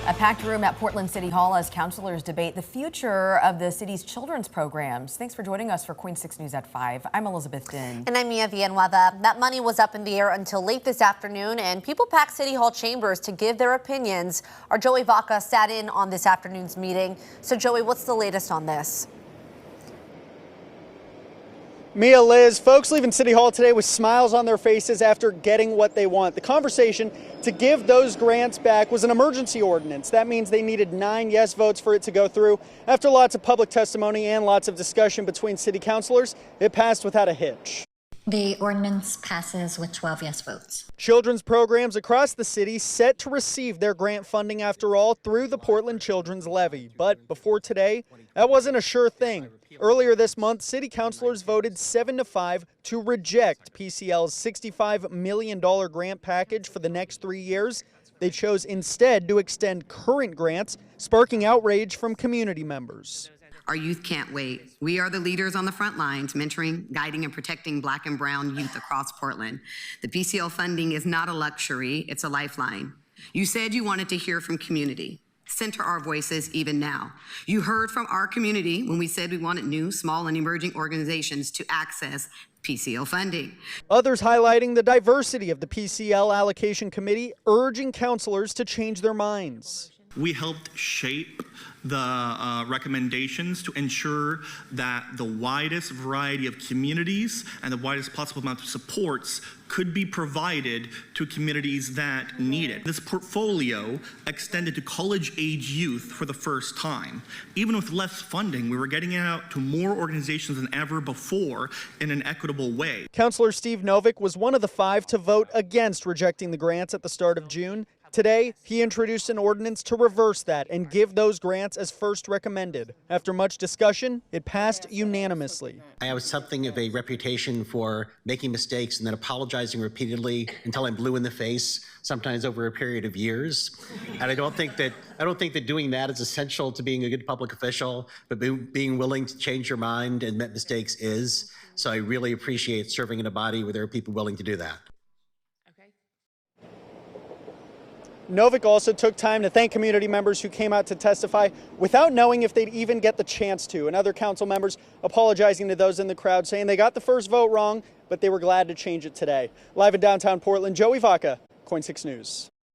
A packed room at Portland City Hall as councilors debate the future of the city's children's programs. Thanks for joining us for Queen 6 News at 5. I'm Elizabeth Din. And I'm Mia Villanueva. That money was up in the air until late this afternoon, and people packed City Hall chambers to give their opinions. Our Joey Vaca sat in on this afternoon's meeting. So, Joey, what's the latest on this? Mia, Liz, folks leaving City Hall today with smiles on their faces after getting what they want. The conversation to give those grants back was an emergency ordinance. That means they needed 9 yes votes for it to go through. After lots of public testimony and lots of discussion between city councilors, it passed without a hitch. The ordinance passes with 12 yes votes. Children's programs across the city set to receive their grant funding, after all, through the Portland Children's Levy. But before today, that wasn't a sure thing. Earlier this month, city councilors voted 7-5 to reject PCL's $65 million grant package for the next 3 years. They chose instead to extend current grants, sparking outrage from community members. Our youth can't wait. We are the leaders on the front lines, mentoring, guiding, and protecting Black and brown youth across Portland. The PCL funding is not a luxury, it's a lifeline. You said you wanted to hear from community. Center our voices even now. You heard from our community when we said we wanted new, small, and emerging organizations to access PCL funding. Others highlighting the diversity of the PCL allocation committee, urging councilors to change their minds. We helped shape the recommendations to ensure that the widest variety of communities and the widest possible amount of supports could be provided to communities that need it. This portfolio extended to college-age youth for the first time. Even with less funding, we were getting it out to more organizations than ever before in an equitable way. Councilor Steve Novick was one of the 5 to vote against rejecting the grants at the start of June. Today, he introduced an ordinance to reverse that and give those grants as first recommended. After much discussion, it passed unanimously. I have something of a reputation for making mistakes and then apologizing repeatedly until I'm blue in the face, sometimes over a period of years. And I don't think that doing that is essential to being a good public official, but being willing to change your mind and admit mistakes is. So I really appreciate serving in a body where there are people willing to do that. Novick also took time to thank community members who came out to testify without knowing if they'd even get the chance to, and other council members apologizing to those in the crowd, saying they got the first vote wrong, but they were glad to change it today. Live in downtown Portland, Joey Vaca, Queen 6 News.